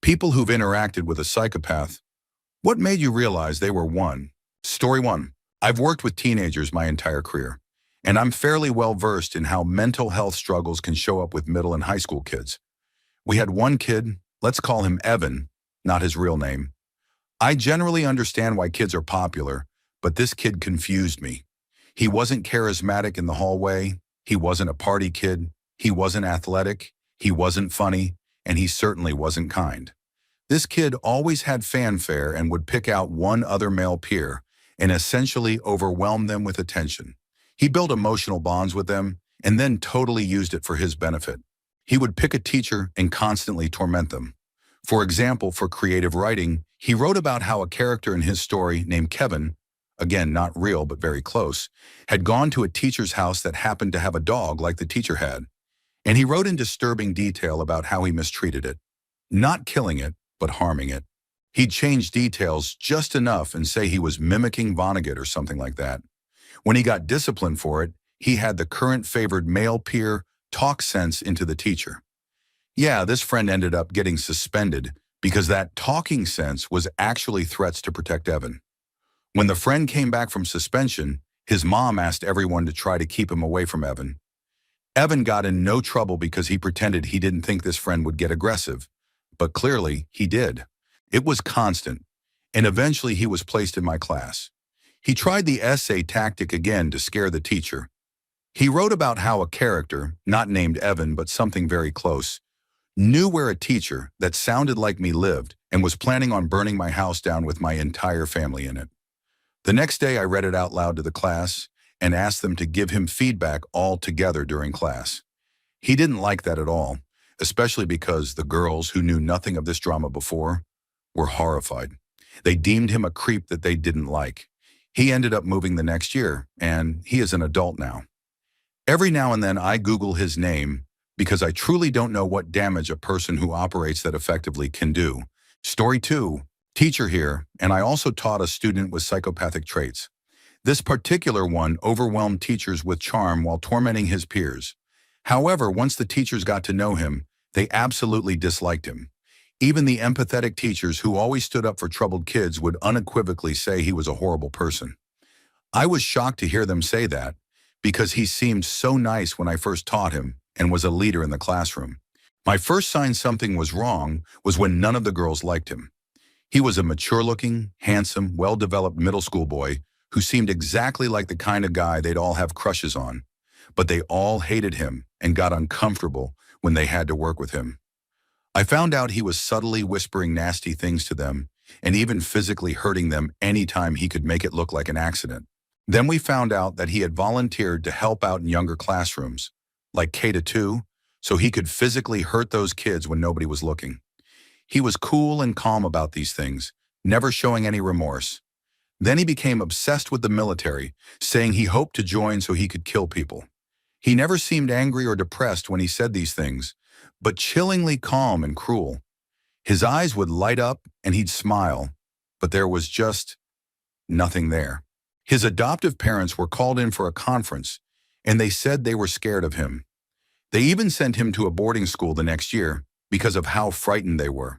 People who've interacted with a psychopath. What made you realize they were one? Story 1. I've worked with teenagers my entire career, and I'm fairly well versed in how mental health struggles can show up with middle and high school kids. We had one kid, let's call him Evan, not his real name. I generally understand why kids are popular, but this kid confused me. He wasn't charismatic in the hallway, he wasn't a party kid, he wasn't athletic, he wasn't funny, and he certainly wasn't kind. This kid always had fanfare and would pick out one other male peer and essentially overwhelm them with attention. He built emotional bonds with them and then totally used it for his benefit. He would pick a teacher and constantly torment them. For example, for creative writing, he wrote about how a character in his story named Kevin, again not real but very close, had gone to a teacher's house that happened to have a dog like the teacher had. And he wrote in disturbing detail about how he mistreated it. Not killing it, but harming it. He'd change details just enough and say he was mimicking Vonnegut or something like that. When he got disciplined for it, he had the current favored male peer talk sense into the teacher. Yeah, this friend ended up getting suspended because that talking sense was actually threats to protect Evan. When the friend came back from suspension, his mom asked everyone to try to keep him away from Evan. Evan got in no trouble because he pretended he didn't think this friend would get aggressive, but clearly he did. It was constant, and eventually he was placed in my class. He tried the essay tactic again to scare the teacher. He wrote about how a character, not named Evan but something very close, knew where a teacher that sounded like me lived and was planning on burning my house down with my entire family in it. The next day I read it out loud to the class and asked them to give him feedback all together during class. He didn't like that at all, especially because the girls who knew nothing of this drama before were horrified. They deemed him a creep that they didn't like. He ended up moving the next year, and he is an adult now. Every now and then I Google his name because I truly don't know what damage a person who operates that effectively can do. Story 2, teacher here, and I also taught a student with psychopathic traits. This particular one overwhelmed teachers with charm while tormenting his peers. However, once the teachers got to know him, they absolutely disliked him. Even the empathetic teachers who always stood up for troubled kids would unequivocally say he was a horrible person. I was shocked to hear them say that, because he seemed so nice when I first taught him and was a leader in the classroom. My first sign something was wrong was when none of the girls liked him. He was a mature-looking, handsome, well-developed middle school boy who seemed exactly like the kind of guy they'd all have crushes on, but they all hated him and got uncomfortable when they had to work with him. I found out he was subtly whispering nasty things to them and even physically hurting them anytime he could make it look like an accident. Then we found out that he had volunteered to help out in younger classrooms, like K-2, so he could physically hurt those kids when nobody was looking. He was cool and calm about these things, never showing any remorse. Then he became obsessed with the military, saying he hoped to join so he could kill people. He never seemed angry or depressed when he said these things, but chillingly calm and cruel. His eyes would light up and he'd smile, but there was just nothing there. His adoptive parents were called in for a conference, and they said they were scared of him. They even sent him to a boarding school the next year because of how frightened they were.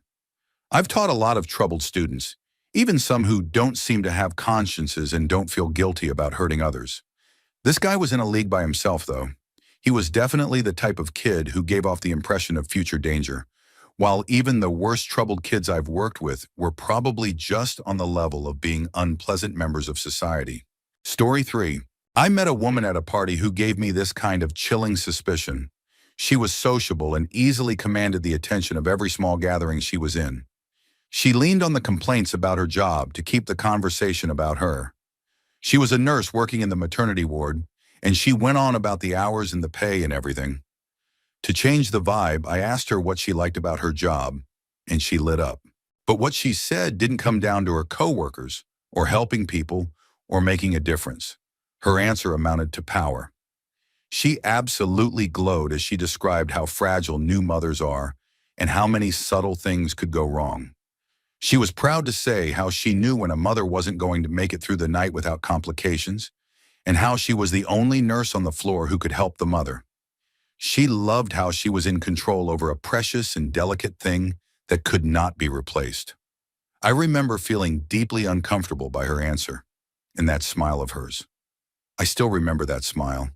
I've taught a lot of troubled students, even some who don't seem to have consciences and don't feel guilty about hurting others. This guy was in a league by himself, though. He was definitely the type of kid who gave off the impression of future danger, while even the worst troubled kids I've worked with were probably just on the level of being unpleasant members of society. Story 3. I met a woman at a party who gave me this kind of chilling suspicion. She was sociable and easily commanded the attention of every small gathering she was in. She leaned on the complaints about her job to keep the conversation about her. She was a nurse working in the maternity ward, and she went on about the hours and the pay and everything. To change the vibe, I asked her what she liked about her job, and she lit up. But what she said didn't come down to her coworkers, or helping people, or making a difference. Her answer amounted to power. She absolutely glowed as she described how fragile new mothers are and how many subtle things could go wrong. She was proud to say how she knew when a mother wasn't going to make it through the night without complications, and how she was the only nurse on the floor who could help the mother. She loved how she was in control over a precious and delicate thing that could not be replaced. I remember feeling deeply uncomfortable by her answer and that smile of hers. I still remember that smile.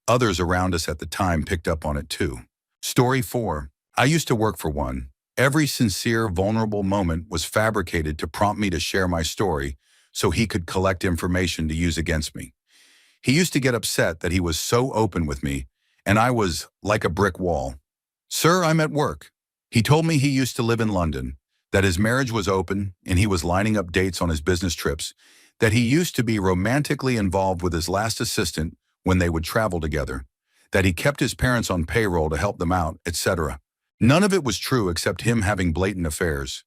Others around us at the time picked up on it too. Story 4. I used to work for one. Every sincere, vulnerable moment was fabricated to prompt me to share my story so he could collect information to use against me. He used to get upset that he was so open with me, and I was like a brick wall. Sir, I'm at work. He told me he used to live in London, that his marriage was open and he was lining up dates on his business trips, that he used to be romantically involved with his last assistant when they would travel together, that he kept his parents on payroll to help them out, etc. None of it was true except him having blatant affairs.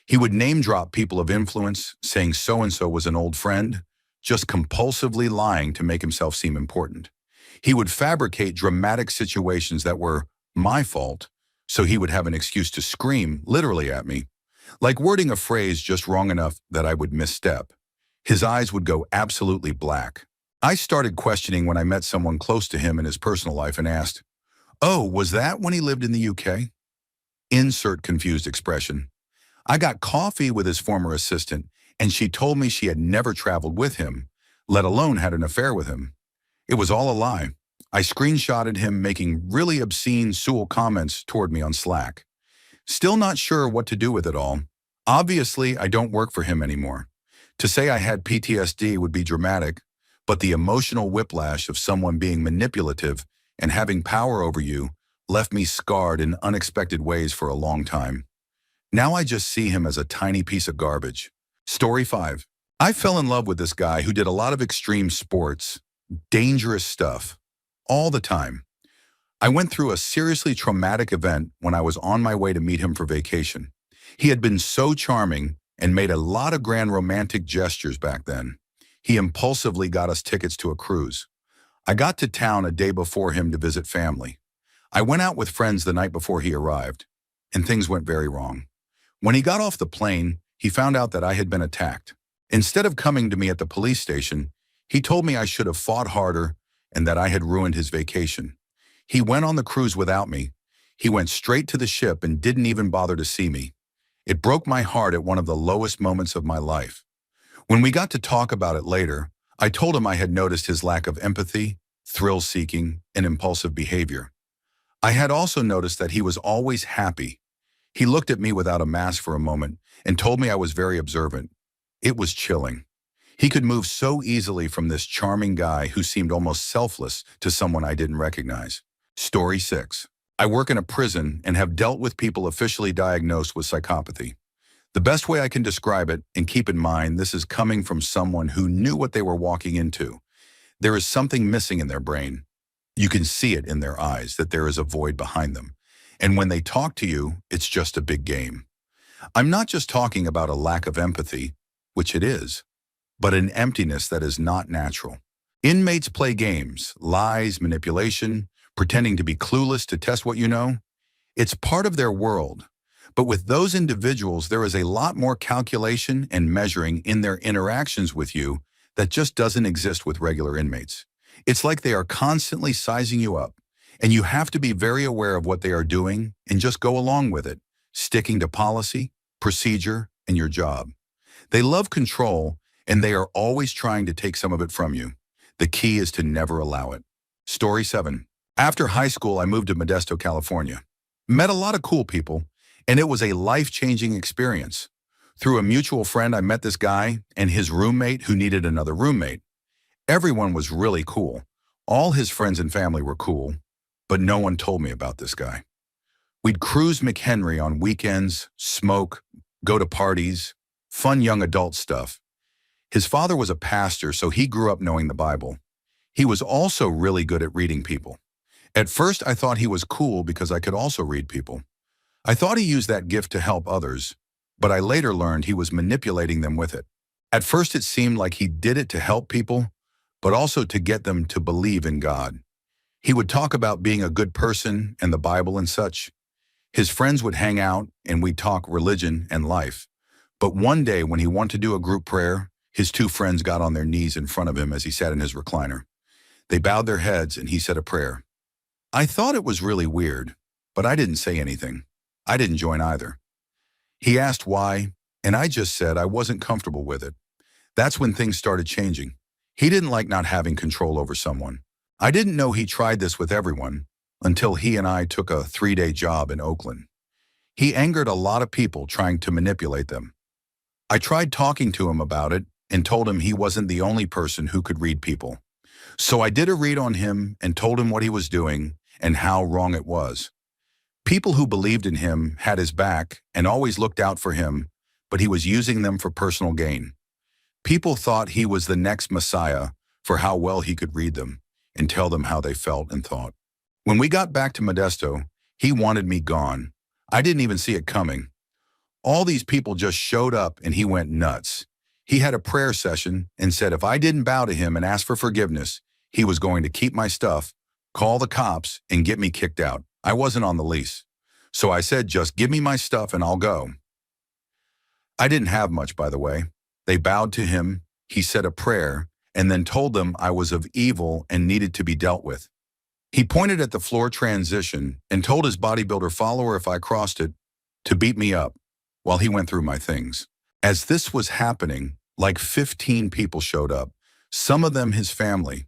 He would name drop people of influence, saying so-and-so was an old friend, just compulsively lying to make himself seem important. He would fabricate dramatic situations that were my fault, so he would have an excuse to scream literally at me, like wording a phrase just wrong enough that I would misstep. His eyes would go absolutely black. I started questioning when I met someone close to him in his personal life and asked, "Oh, was that when he lived in the UK?" Insert confused expression. I got coffee with his former assistant, and she told me she had never traveled with him, let alone had an affair with him. It was all a lie. I screenshotted him making really obscene sexual comments toward me on Slack. Still not sure what to do with it all. Obviously, I don't work for him anymore. To say I had PTSD would be dramatic, but the emotional whiplash of someone being manipulative and having power over you left me scarred in unexpected ways for a long time. Now I just see him as a tiny piece of garbage. Story 5. I fell in love with this guy who did a lot of extreme sports, dangerous stuff, all the time. I went through a seriously traumatic event when I was on my way to meet him for vacation. He had been so charming and made a lot of grand romantic gestures back then. He impulsively got us tickets to a cruise. I got to town a day before him to visit family. I went out with friends the night before he arrived, and things went very wrong. When he got off the plane, he found out that I had been attacked. Instead of coming to me at the police station, he told me I should have fought harder and that I had ruined his vacation. He went on the cruise without me. He went straight to the ship and didn't even bother to see me. It broke my heart at one of the lowest moments of my life. When we got to talk about it later, I told him I had noticed his lack of empathy, thrill-seeking, and impulsive behavior. I had also noticed that he was always happy. He looked at me without a mask for a moment and told me I was very observant. It was chilling. He could move so easily from this charming guy who seemed almost selfless to someone I didn't recognize. Story 6. I work in a prison and have dealt with people officially diagnosed with psychopathy. The best way I can describe it, and keep in mind this is coming from someone who knew what they were walking into. There is something missing in their brain. You can see it in their eyes that there is a void behind them. And when they talk to you, it's just a big game. I'm not just talking about a lack of empathy, which it is, but an emptiness that is not natural. Inmates play games, lies, manipulation, pretending to be clueless to test what you know. It's part of their world. But with those individuals, there is a lot more calculation and measuring in their interactions with you that just doesn't exist with regular inmates. It's like they are constantly sizing you up, and you have to be very aware of what they are doing and just go along with it, sticking to policy, procedure, and your job. They love control, and they are always trying to take some of it from you. The key is to never allow it. Story 7. After high school, I moved to Modesto, California. Met a lot of cool people, and it was a life-changing experience. Through a mutual friend, I met this guy and his roommate who needed another roommate. Everyone was really cool. All his friends and family were cool, but no one told me about this guy. We'd cruise McHenry on weekends, smoke, go to parties, fun young adult stuff. His father was a pastor, so he grew up knowing the Bible. He was also really good at reading people. At first, I thought he was cool because I could also read people. I thought he used that gift to help others, but I later learned he was manipulating them with it. At first, it seemed like he did it to help people, but also to get them to believe in God. He would talk about being a good person and the Bible and such. His friends would hang out and we'd talk religion and life. But one day when he wanted to do a group prayer, his two friends got on their knees in front of him as he sat in his recliner. They bowed their heads and he said a prayer. I thought it was really weird, but I didn't say anything. I didn't join either. He asked why, and I just said I wasn't comfortable with it. That's when things started changing. He didn't like not having control over someone. I didn't know he tried this with everyone until he and I took a 3-day job in Oakland. He angered a lot of people trying to manipulate them. I tried talking to him about it and told him he wasn't the only person who could read people. So I did a read on him and told him what he was doing and how wrong it was. People who believed in him had his back and always looked out for him, but he was using them for personal gain. People thought he was the next Messiah for how well he could read them and tell them how they felt and thought. When we got back to Modesto, he wanted me gone. I didn't even see it coming. All these people just showed up and he went nuts. He had a prayer session and said if I didn't bow to him and ask for forgiveness, he was going to keep my stuff, call the cops, and get me kicked out. I wasn't on the lease. So I said, just give me my stuff and I'll go. I didn't have much, by the way. They bowed to him, he said a prayer, and then told them I was of evil and needed to be dealt with. He pointed at the floor transition and told his bodybuilder follower if I crossed it, to beat me up while he went through my things. As this was happening, like 15 people showed up, some of them his family.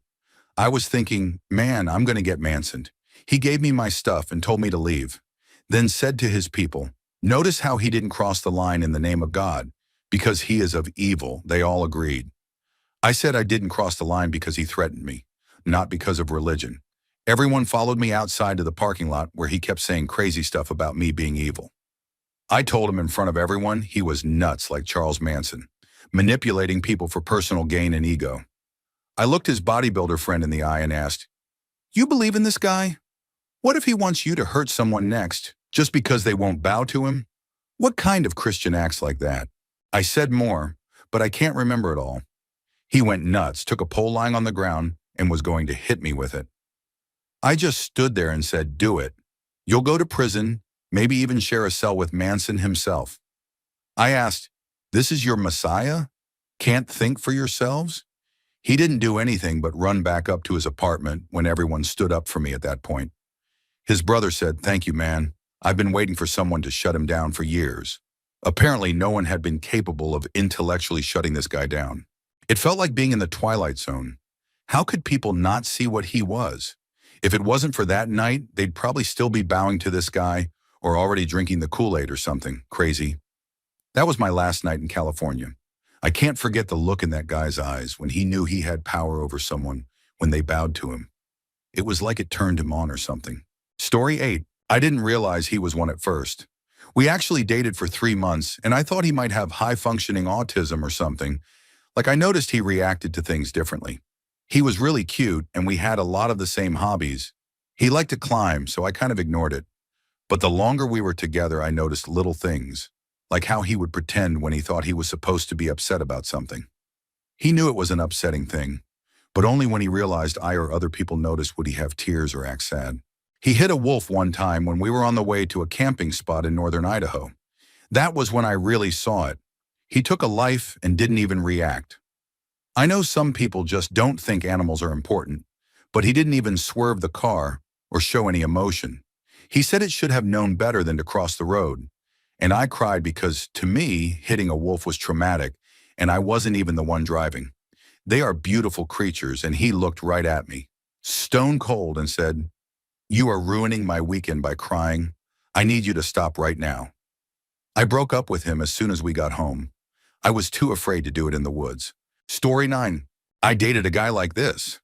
I was thinking, man, I'm going to get Mansoned. He gave me my stuff and told me to leave, then said to his people, notice how he didn't cross the line in the name of God, because he is of evil. They all agreed. I said I didn't cross the line because he threatened me, not because of religion. Everyone followed me outside to the parking lot where he kept saying crazy stuff about me being evil. I told him in front of everyone he was nuts like Charles Manson, manipulating people for personal gain and ego. I looked his bodybuilder friend in the eye and asked, you believe in this guy? What if he wants you to hurt someone next just because they won't bow to him? What kind of Christian acts like that? I said more, but I can't remember it all. He went nuts, took a pole lying on the ground, and was going to hit me with it. I just stood there and said, do it. You'll go to prison, maybe even share a cell with Manson himself. I asked, this is your Messiah? Can't think for yourselves? He didn't do anything but run back up to his apartment when everyone stood up for me at that point. His brother said, thank you, man. I've been waiting for someone to shut him down for years. Apparently, no one had been capable of intellectually shutting this guy down. It felt like being in the Twilight Zone. How could people not see what he was? If it wasn't for that night, they'd probably still be bowing to this guy or already drinking the Kool-Aid or something crazy. That was my last night in California. I can't forget the look in that guy's eyes when he knew he had power over someone when they bowed to him. It was like it turned him on or something. Story 8. I didn't realize he was one at first. We actually dated for 3 months, and I thought he might have high-functioning autism or something. Like I noticed he reacted to things differently. He was really cute, and we had a lot of the same hobbies. He liked to climb, so I kind of ignored it. But the longer we were together, I noticed little things, like how he would pretend when he thought he was supposed to be upset about something. He knew it was an upsetting thing, but only when he realized I or other people noticed would he have tears or act sad. He hit a wolf one time when we were on the way to a camping spot in northern Idaho. That was when I really saw it. He took a life and didn't even react. I know some people just don't think animals are important, but he didn't even swerve the car or show any emotion. He said it should have known better than to cross the road. And I cried because, to me, hitting a wolf was traumatic, and I wasn't even the one driving. They are beautiful creatures, and he looked right at me, stone cold, and said, you are ruining my weekend by crying. I need you to stop right now. I broke up with him as soon as we got home. I was too afraid to do it in the woods. Story 9. I dated a guy like this.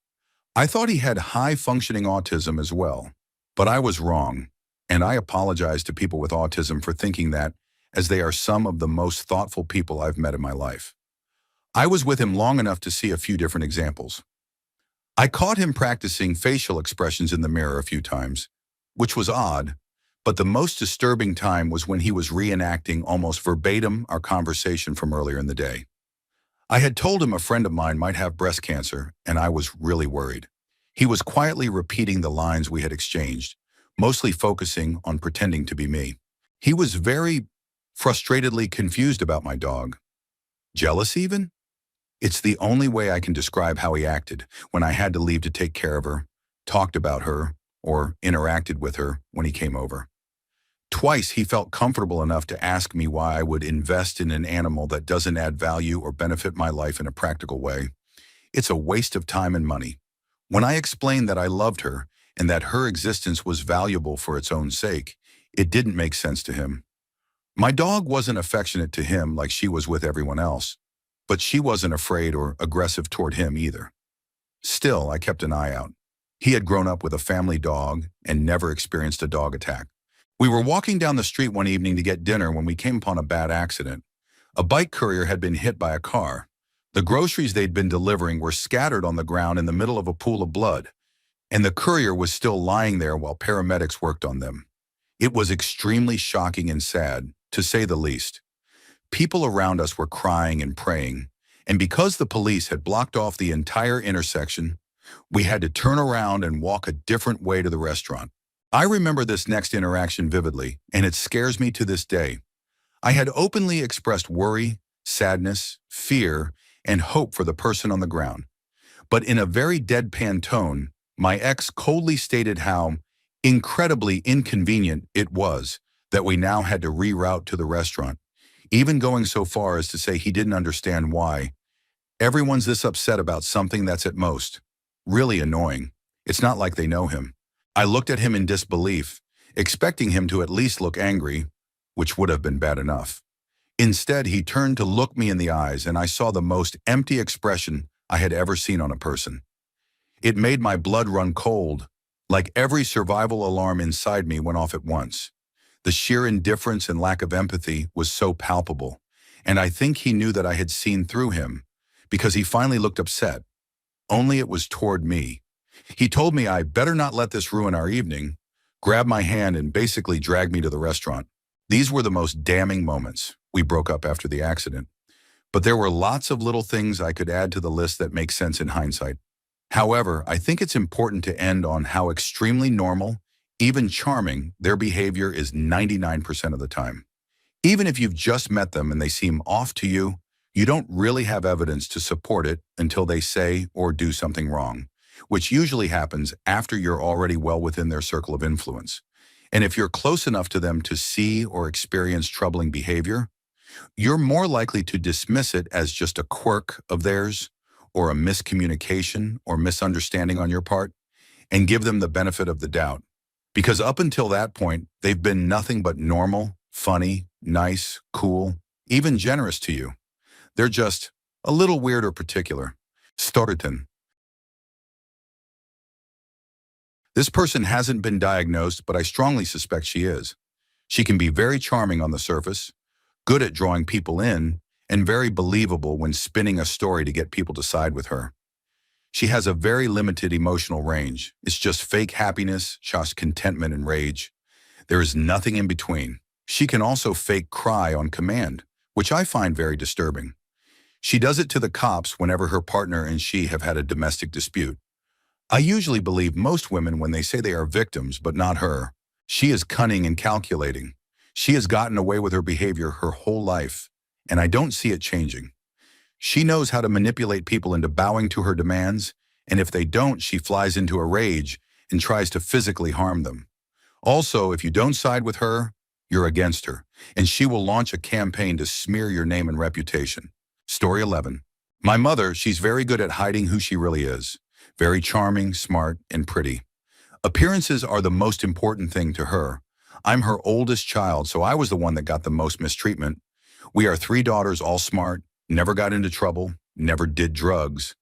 I thought he had high-functioning autism as well, but I was wrong, and I apologize to people with autism for thinking that, as they are some of the most thoughtful people I've met in my life. I was with him long enough to see a few different examples. I caught him practicing facial expressions in the mirror a few times, which was odd, but the most disturbing time was when he was reenacting almost verbatim our conversation from earlier in the day. I had told him a friend of mine might have breast cancer, and I was really worried. He was quietly repeating the lines we had exchanged, mostly focusing on pretending to be me. He was very frustratedly confused about my dog. Jealous even? It's the only way I can describe how he acted when I had to leave to take care of her, talked about her, or interacted with her when he came over. Twice he felt comfortable enough to ask me why I would invest in an animal that doesn't add value or benefit my life in a practical way. It's a waste of time and money. When I explained that I loved her and that her existence was valuable for its own sake, it didn't make sense to him. My dog wasn't affectionate to him like she was with everyone else, but she wasn't afraid or aggressive toward him either. Still, I kept an eye out. He had grown up with a family dog and never experienced a dog attack. We were walking down the street one evening to get dinner when we came upon a bad accident. A bike courier had been hit by a car. The groceries they'd been delivering were scattered on the ground in the middle of a pool of blood, and the courier was still lying there while paramedics worked on them. It was extremely shocking and sad, to say the least. People around us were crying and praying, and because the police had blocked off the entire intersection, we had to turn around and walk a different way to the restaurant. I remember this next interaction vividly, and it scares me to this day. I had openly expressed worry, sadness, fear, and hope for the person on the ground. But in a very deadpan tone, my ex coldly stated how incredibly inconvenient it was that we now had to reroute to the restaurant, even going so far as to say he didn't understand why. Everyone's this upset about something that's at most really annoying. It's not like they know him. I looked at him in disbelief, expecting him to at least look angry, which would have been bad enough. Instead, he turned to look me in the eyes, and I saw the most empty expression I had ever seen on a person. It made my blood run cold, like every survival alarm inside me went off at once. The sheer indifference and lack of empathy was so palpable, and I think he knew that I had seen through him, because he finally looked upset. Only it was toward me. He told me I better not let this ruin our evening, grabbed my hand and basically dragged me to the restaurant. These were the most damning moments. We broke up after the accident. But there were lots of little things I could add to the list that make sense in hindsight. However, I think it's important to end on how extremely normal, even charming, their behavior is 99% of the time. Even if you've just met them and they seem off to you, you don't really have evidence to support it until they say or do something wrong, which usually happens after you're already well within their circle of influence. And if you're close enough to them to see or experience troubling behavior, you're more likely to dismiss it as just a quirk of theirs or a miscommunication or misunderstanding on your part and give them the benefit of the doubt. Because up until that point, they've been nothing but normal, funny, nice, cool, even generous to you. They're just a little weird or particular. Storytime. This person hasn't been diagnosed, but I strongly suspect she is. She can be very charming on the surface, good at drawing people in, and very believable when spinning a story to get people to side with her. She has a very limited emotional range. It's just fake happiness, just contentment and rage. There is nothing in between. She can also fake cry on command, which I find very disturbing. She does it to the cops whenever her partner and she have had a domestic dispute. I usually believe most women when they say they are victims, but not her. She is cunning and calculating. She has gotten away with her behavior her whole life, and I don't see it changing. She knows how to manipulate people into bowing to her demands, and if they don't, she flies into a rage and tries to physically harm them. Also, if you don't side with her, you're against her, and she will launch a campaign to smear your name and reputation. Story 11. My mother, she's very good at hiding who she really is. Very charming, smart, and pretty. Appearances are the most important thing to her. I'm her oldest child, so I was the one that got the most mistreatment. We are 3 daughters, all smart, never got into trouble, never did drugs.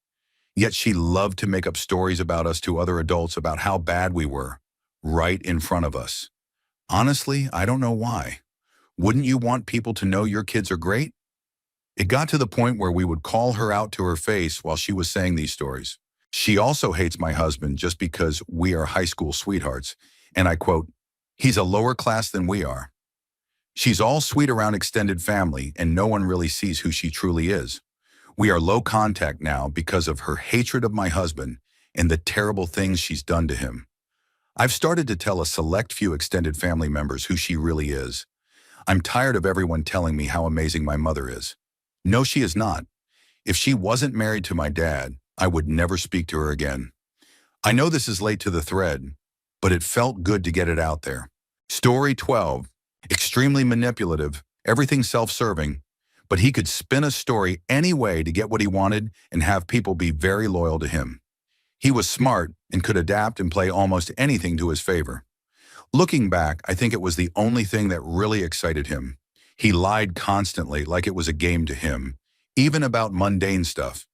Yet she loved to make up stories about us to other adults about how bad we were, right in front of us. Honestly, I don't know why. Wouldn't you want people to know your kids are great? It got to the point where we would call her out to her face while she was saying these stories. She also hates my husband just because we are high school sweethearts, and I quote, "He's a lower class than we are." She's all sweet around extended family, and no one really sees who she truly is. We are low contact now because of her hatred of my husband and the terrible things she's done to him. I've started to tell a select few extended family members who she really is. I'm tired of everyone telling me how amazing my mother is. No, she is not. If she wasn't married to my dad, I would never speak to her again. I know this is late to the thread, but it felt good to get it out there. Story 12. Extremely manipulative, everything self-serving, but he could spin a story any way to get what he wanted and have people be very loyal to him. He was smart and could adapt and play almost anything to his favor. Looking back, I think it was the only thing that really excited him. He lied constantly like it was a game to him, even about mundane stuff.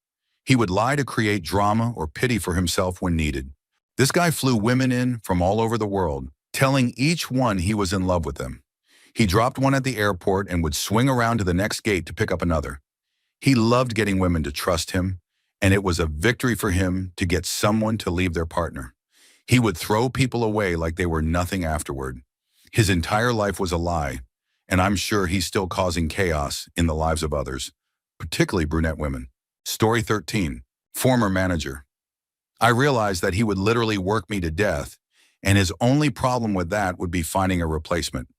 He would lie to create drama or pity for himself when needed. This guy flew women in from all over the world, telling each one he was in love with them. He dropped one at the airport and would swing around to the next gate to pick up another. He loved getting women to trust him, and it was a victory for him to get someone to leave their partner. He would throw people away like they were nothing afterward. His entire life was a lie, and I'm sure he's still causing chaos in the lives of others, particularly brunette women. Story 13, former manager. I realized that he would literally work me to death, and his only problem with that would be finding a replacement.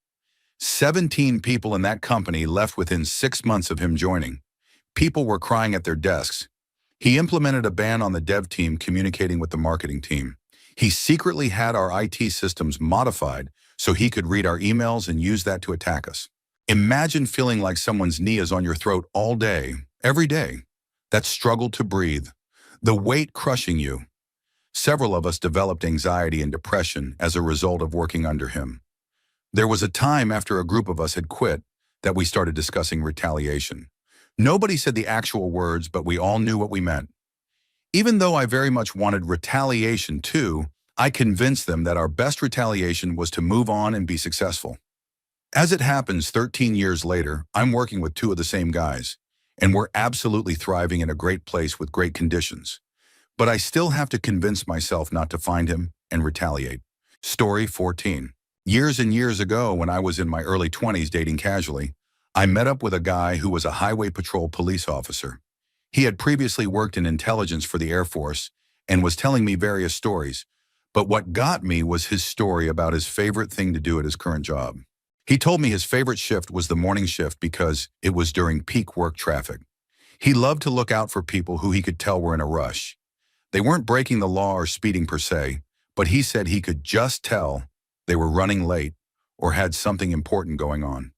17 people in that company left within 6 months of him joining. People were crying at their desks. He implemented a ban on the dev team communicating with the marketing team. He secretly had our IT systems modified so he could read our emails and use that to attack us. Imagine feeling like someone's knee is on your throat all day, every day. That struggle to breathe, the weight crushing you. Several of us developed anxiety and depression as a result of working under him. There was a time after a group of us had quit that we started discussing retaliation. Nobody said the actual words, but we all knew what we meant. Even though I very much wanted retaliation too, I convinced them that our best retaliation was to move on and be successful. As it happens, 13 years later, I'm working with two of the same guys, and we're absolutely thriving in a great place with great conditions. But I still have to convince myself not to find him and retaliate. Story 14. Years and years ago, when I was in my early 20s dating casually, I met up with a guy who was a highway patrol police officer. He had previously worked in intelligence for the Air Force and was telling me various stories, but what got me was his story about his favorite thing to do at his current job. He told me his favorite shift was the morning shift because it was during peak work traffic. He loved to look out for people who he could tell were in a rush. They weren't breaking the law or speeding per se, but he said he could just tell they were running late or had something important going on.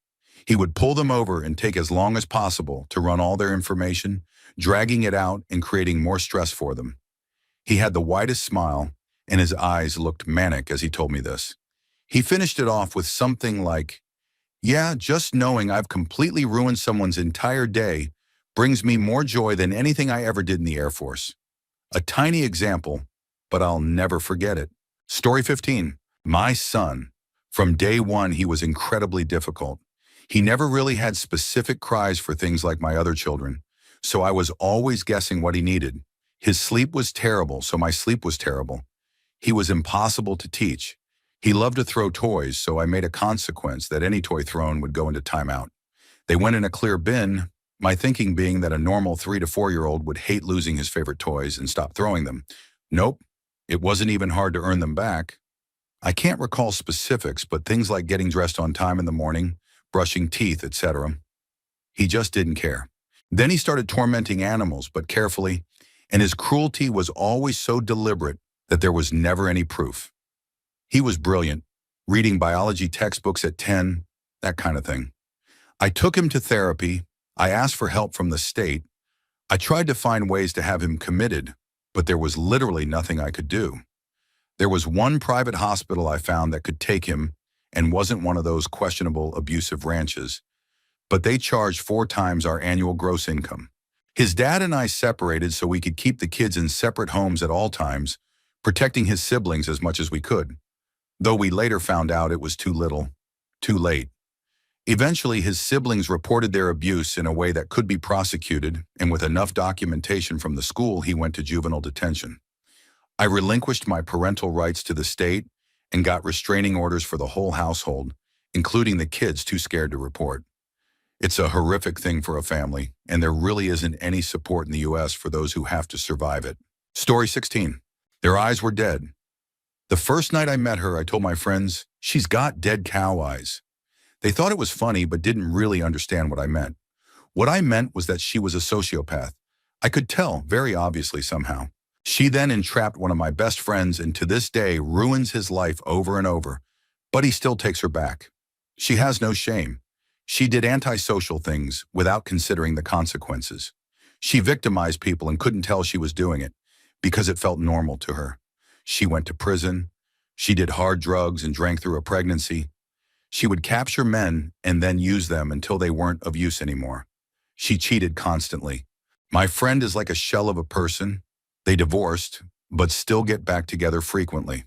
He would pull them over and take as long as possible to run all their information, dragging it out and creating more stress for them. He had the widest smile, and his eyes looked manic as he told me this. He finished it off with something like, "Yeah, just knowing I've completely ruined someone's entire day brings me more joy than anything I ever did in the Air Force." A tiny example, but I'll never forget it. Story 15. My son. From day one, he was incredibly difficult. He never really had specific cries for things like my other children, so I was always guessing what he needed. His sleep was terrible, so my sleep was terrible. He was impossible to teach. He loved to throw toys, so I made a consequence that any toy thrown would go into timeout. They went in a clear bin, my thinking being that a normal 3 to 4-year-old would hate losing his favorite toys and stop throwing them. Nope, it wasn't even hard to earn them back. I can't recall specifics, but things like getting dressed on time in the morning, brushing teeth, etc. He just didn't care. Then he started tormenting animals, but carefully, and his cruelty was always so deliberate that there was never any proof. He was brilliant, reading biology textbooks at 10, that kind of thing. I took him to therapy. I asked for help from the state. I tried to find ways to have him committed, but there was literally nothing I could do. There was one private hospital I found that could take him and wasn't one of those questionable abusive ranches, but they charged 4 times our annual gross income. His dad and I separated so we could keep the kids in separate homes at all times, protecting his siblings as much as we could, though we later found out it was too little, too late. Eventually, his siblings reported their abuse in a way that could be prosecuted, and with enough documentation from the school, he went to juvenile detention. I relinquished my parental rights to the state and got restraining orders for the whole household, including the kids too scared to report. It's a horrific thing for a family, and there really isn't any support in the U.S. for those who have to survive it. Story 16. Their eyes were dead. The first night I met her, I told my friends, "She's got dead cow eyes." They thought it was funny, but didn't really understand what I meant. What I meant was that she was a sociopath. I could tell, very obviously somehow. She then entrapped one of my best friends and to this day ruins his life over and over, but he still takes her back. She has no shame. She did antisocial things without considering the consequences. She victimized people and couldn't tell she was doing it because it felt normal to her. She went to prison. She did hard drugs and drank through a pregnancy. She would capture men and then use them until they weren't of use anymore. She cheated constantly. My friend is like a shell of a person. They divorced, but still get back together frequently.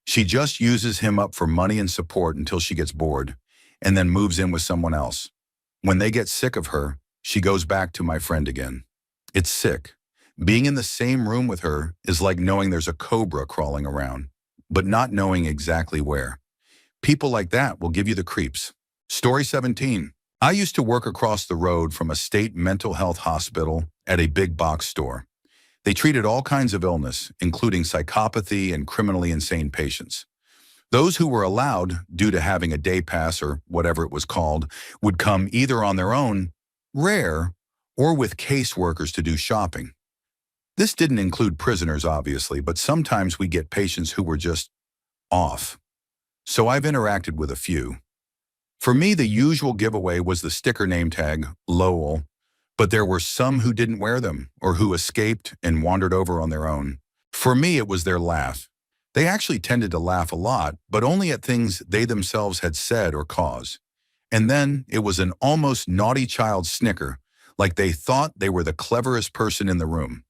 She just uses him up for money and support until she gets bored, and then moves in with someone else. When they get sick of her, she goes back to my friend again. It's sick. Being in the same room with her is like knowing there's a cobra crawling around, but not knowing exactly where. People like that will give you the creeps. Story 17. I used to work across the road from a state mental health hospital at a big box store. They treated all kinds of illness, including psychopathy and criminally insane patients. Those who were allowed, due to having a day pass or whatever it was called, would come either on their own, rare, or with caseworkers to do shopping. This didn't include prisoners, obviously, but sometimes we get patients who were just off. So I've interacted with a few. For me, the usual giveaway was the sticker name tag, Lowell, but there were some who didn't wear them or who escaped and wandered over on their own. For me, it was their laugh. They actually tended to laugh a lot, but only at things they themselves had said or caused. And then it was an almost naughty child snicker, like they thought they were the cleverest person in the room.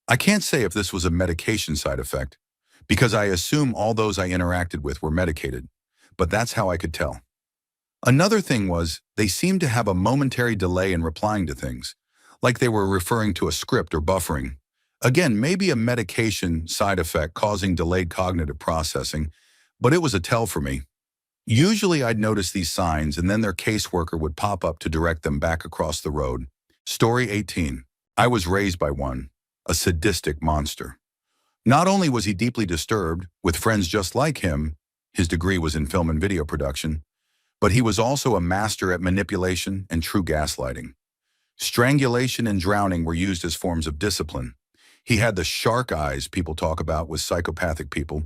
I can't say if this was a medication side effect, because I assume all those I interacted with were medicated, but that's how I could tell. Another thing was, they seemed to have a momentary delay in replying to things, like they were referring to a script or buffering. Again, maybe a medication side effect causing delayed cognitive processing, but it was a tell for me. Usually I'd notice these signs and then their caseworker would pop up to direct them back across the road. Story 18. I was raised by one, a sadistic monster. Not only was he deeply disturbed, with friends just like him, his degree was in film and video production, but he was also a master at manipulation and true gaslighting. Strangulation and drowning were used as forms of discipline. He had the shark eyes people talk about with psychopathic people,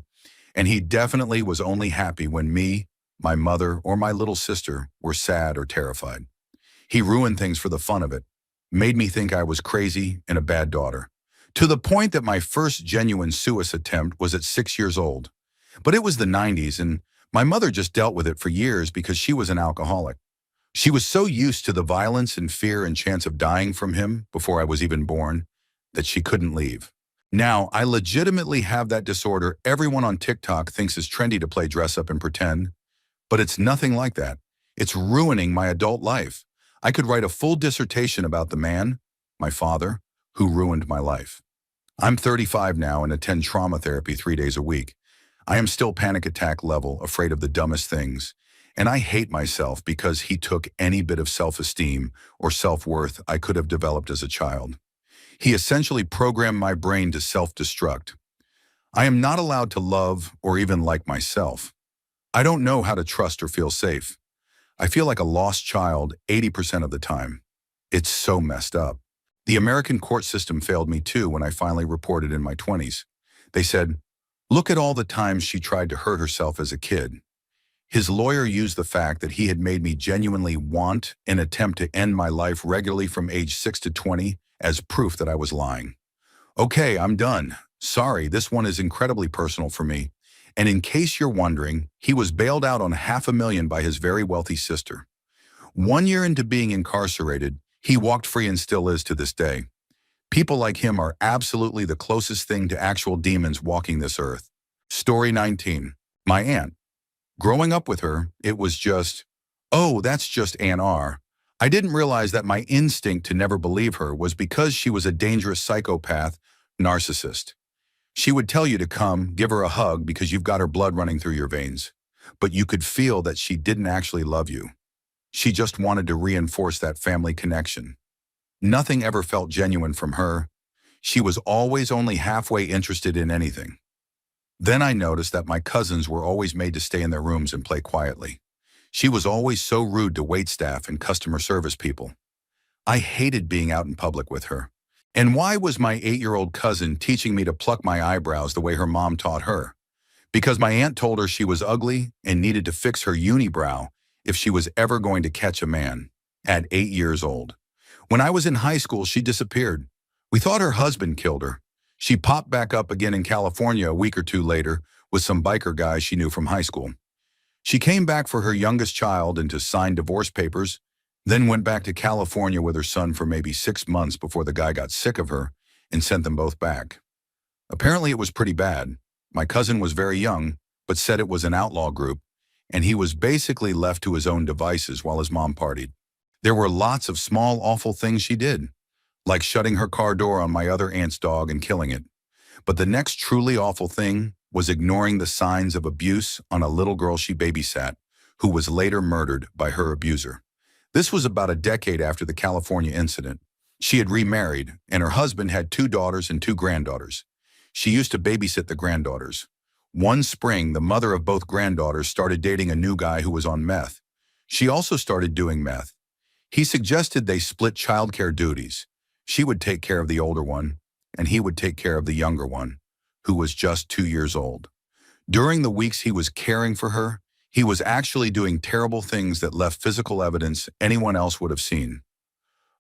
and he definitely was only happy when me, my mother, or my little sister were sad or terrified. He ruined things for the fun of it, made me think I was crazy and a bad daughter, to the point that my first genuine suicide attempt was at 6 years old. But it was the 90s, and my mother just dealt with it for years because she was an alcoholic. She was so used to the violence and fear and chance of dying from him before I was even born that she couldn't leave. Now, I legitimately have that disorder everyone on TikTok thinks is trendy to play dress up and pretend, but it's nothing like that. It's ruining my adult life. I could write a full dissertation about the man, my father, who ruined my life. I'm 35 now and attend trauma therapy 3 days a week. I am still panic attack level, afraid of the dumbest things, and I hate myself because he took any bit of self-esteem or self-worth I could have developed as a child. He essentially programmed my brain to self-destruct. I am not allowed to love or even like myself. I don't know how to trust or feel safe. I feel like a lost child 80% of the time. It's so messed up. The American court system failed me too when I finally reported in my 20s. They said, "Look at all the times she tried to hurt herself as a kid." His lawyer used the fact that he had made me genuinely want and attempt to end my life regularly from age 6 to 20 as proof that I was lying. Okay, I'm done. Sorry, this one is incredibly personal for me. And in case you're wondering, he was bailed out on $500,000 by his very wealthy sister. 1 year into being incarcerated, he walked free and still is to this day. People like him are absolutely the closest thing to actual demons walking this earth. Story 19. My aunt. Growing up with her, it was just, oh, that's just Aunt R. I didn't realize that my instinct to never believe her was because she was a dangerous psychopath, narcissist. She would tell you to come, give her a hug because you've got her blood running through your veins. But you could feel that she didn't actually love you. She just wanted to reinforce that family connection. Nothing ever felt genuine from her. She was always only halfway interested in anything. Then I noticed that my cousins were always made to stay in their rooms and play quietly. She was always so rude to waitstaff and customer service people. I hated being out in public with her. And why was my 8-year-old cousin teaching me to pluck my eyebrows the way her mom taught her? Because my aunt told her she was ugly and needed to fix her unibrow, if she was ever going to catch a man at 8 years old. When I was in high school, she disappeared. We thought her husband killed her. She popped back up again in California a week or two later with some biker guys she knew from high school. She came back for her youngest child and to sign divorce papers, then went back to California with her son for maybe 6 months before the guy got sick of her and sent them both back. Apparently it was pretty bad. My cousin was very young, but said it was an outlaw group, and he was basically left to his own devices while his mom partied. There were lots of small, awful things she did, like shutting her car door on my other aunt's dog and killing it. But the next truly awful thing was ignoring the signs of abuse on a little girl she babysat, who was later murdered by her abuser. This was about a decade after the California incident. She had remarried, and her husband had 2 daughters and 2 granddaughters. She used to babysit the granddaughters. One spring, the mother of both granddaughters started dating a new guy who was on meth. She also started doing meth. He suggested they split childcare duties. She would take care of the older one, and he would take care of the younger one, who was just 2 years old. During the weeks he was caring for her, he was actually doing terrible things that left physical evidence anyone else would have seen.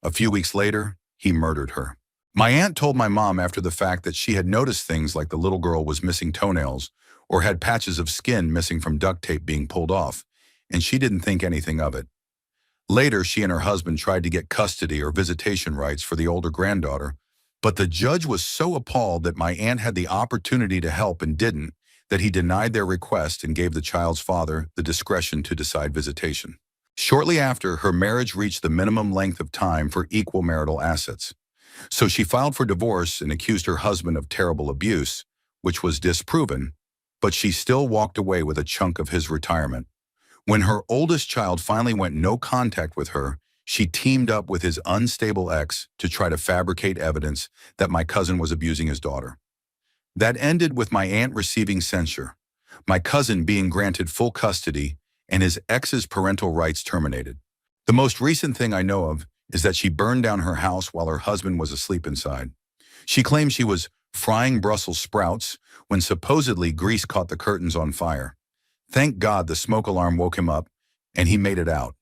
A few weeks later, he murdered her. My aunt told my mom after the fact that she had noticed things like the little girl was missing toenails or had patches of skin missing from duct tape being pulled off, and she didn't think anything of it. Later, she and her husband tried to get custody or visitation rights for the older granddaughter, but the judge was so appalled that my aunt had the opportunity to help and didn't, that he denied their request and gave the child's father the discretion to decide visitation. Shortly after, her marriage reached the minimum length of time for equal marital assets. So she filed for divorce and accused her husband of terrible abuse, which was disproven, but she still walked away with a chunk of his retirement. When her oldest child finally went no contact with her, she teamed up with his unstable ex to try to fabricate evidence that my cousin was abusing his daughter. That ended with my aunt receiving censure, my cousin being granted full custody, and his ex's parental rights terminated. The most recent thing I know of is that she burned down her house while her husband was asleep inside. She claimed she was frying Brussels sprouts when supposedly grease caught the curtains on fire. Thank God the smoke alarm woke him up and he made it out.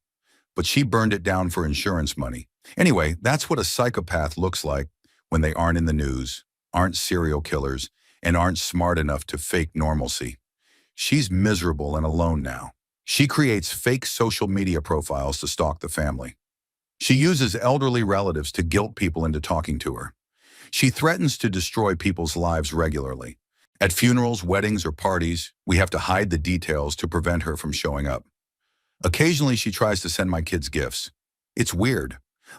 But she burned it down for insurance money. Anyway, that's what a psychopath looks like when they aren't in the news, aren't serial killers, and aren't smart enough to fake normalcy. She's miserable and alone now. She creates fake social media profiles to stalk the family. She uses elderly relatives to guilt people into talking to her. She threatens to destroy people's lives regularly. At funerals, weddings, or parties, we have to hide the details to prevent her from showing up. Occasionally, she tries to send my kids gifts. It's weird.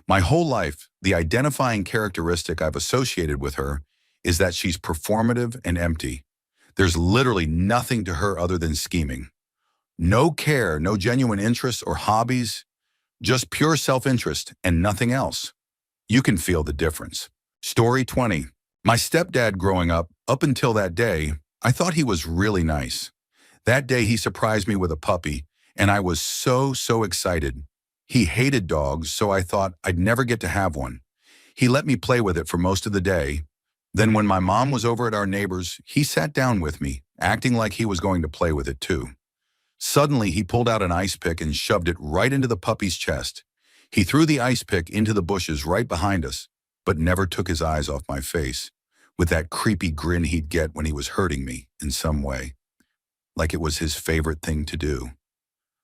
My whole life, the identifying characteristic I've associated with her is that she's performative and empty. There's literally nothing to her other than scheming. No care, no genuine interests or hobbies, just pure self-interest and nothing else. You can feel the difference. Story 20. My stepdad growing up until that day, I thought he was really nice. That day he surprised me with a puppy, and I was so excited. He hated dogs, so I thought I'd never get to have one. He let me play with it for most of the day. Then when my mom was over at our neighbor's, he sat down with me, acting like he was going to play with it too. Suddenly, he pulled out an ice pick and shoved it right into the puppy's chest. He threw the ice pick into the bushes right behind us, but never took his eyes off my face, with that creepy grin he'd get when he was hurting me in some way. Like it was his favorite thing to do.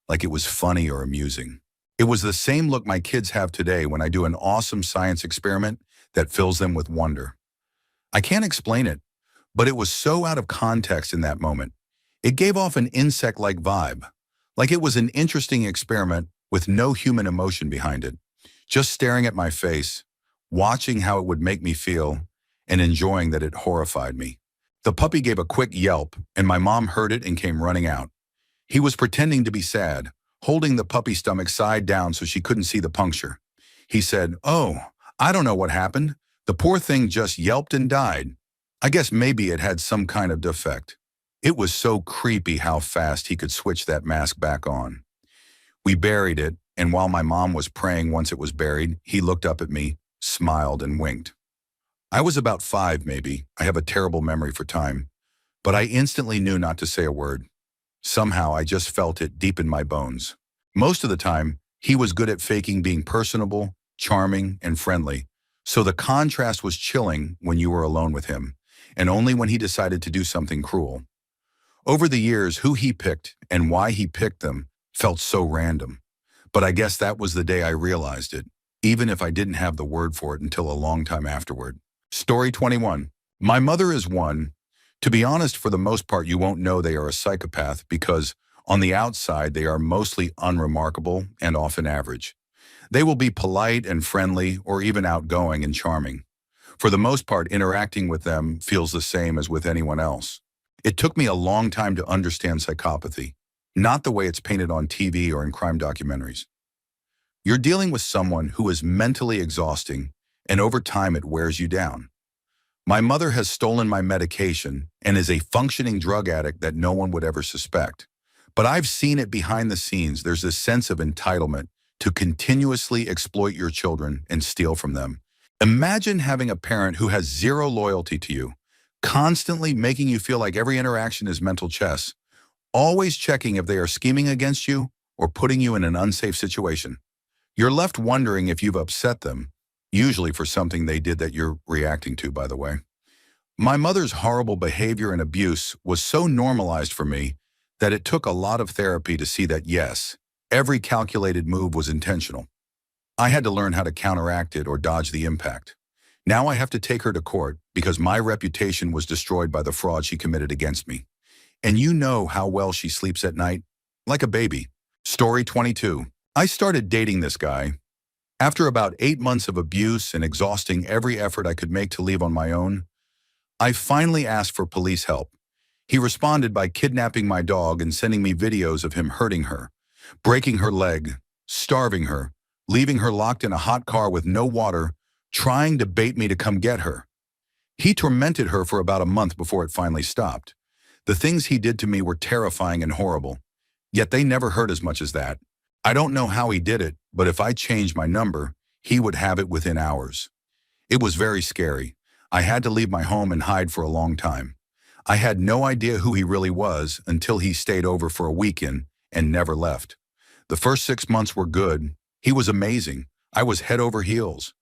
Like it was funny or amusing. It was the same look my kids have today when I do an awesome science experiment that fills them with wonder. I can't explain it, but it was so out of context in that moment. It gave off an insect-like vibe, like it was an interesting experiment with no human emotion behind it, just staring at my face, watching how it would make me feel, and enjoying that it horrified me. The puppy gave a quick yelp, and my mom heard it and came running out. He was pretending to be sad, holding the puppy's stomach side down so she couldn't see the puncture. He said, "Oh, I don't know what happened. The poor thing just yelped and died. I guess maybe it had some kind of defect." It was so creepy how fast he could switch that mask back on. We buried it, and while my mom was praying once it was buried, he looked up at me, smiled, and winked. I was about 5, maybe. I have a terrible memory for time. But I instantly knew not to say a word. Somehow I just felt it deep in my bones. Most of the time, he was good at faking being personable, charming, and friendly, so the contrast was chilling when you were alone with him, and only when he decided to do something cruel. Over the years, who he picked and why he picked them felt so random. But I guess that was the day I realized it, even if I didn't have the word for it until a long time afterward. Story 21. My mother is one. To be honest, for the most part, you won't know they are a psychopath because on the outside, they are mostly unremarkable and often average. They will be polite and friendly or even outgoing and charming. For the most part, interacting with them feels the same as with anyone else. It took me a long time to understand psychopathy, not the way it's painted on TV or in crime documentaries. You're dealing with someone who is mentally exhausting, and over time it wears you down. My mother has stolen my medication and is a functioning drug addict that no one would ever suspect. But I've seen it behind the scenes. There's this sense of entitlement to continuously exploit your children and steal from them. Imagine having a parent who has zero loyalty to you, constantly making you feel like every interaction is mental chess, always checking if they are scheming against you or putting you in an unsafe situation. You're left wondering if you've upset them, usually for something they did that you're reacting to, by the way. My mother's horrible behavior and abuse was so normalized for me that it took a lot of therapy to see that, yes, every calculated move was intentional. I had to learn how to counteract it or dodge the impact. Now I have to take her to court because my reputation was destroyed by the fraud she committed against me. And you know how well she sleeps at night? Like a baby. Story 22. I started dating this guy. After about 8 months of abuse and exhausting every effort I could make to leave on my own, I finally asked for police help. He responded by kidnapping my dog and sending me videos of him hurting her, breaking her leg, starving her, leaving her locked in a hot car with no water, trying to bait me to come get her. He tormented her for about a month before it finally stopped. The things he did to me were terrifying and horrible, yet they never hurt as much as that. I don't know how he did it, but if I changed my number, he would have it within hours. It was very scary. I had to leave my home and hide for a long time. I had no idea who he really was until he stayed over for a weekend and never left. The first 6 months were good. He was amazing. I was head over heels.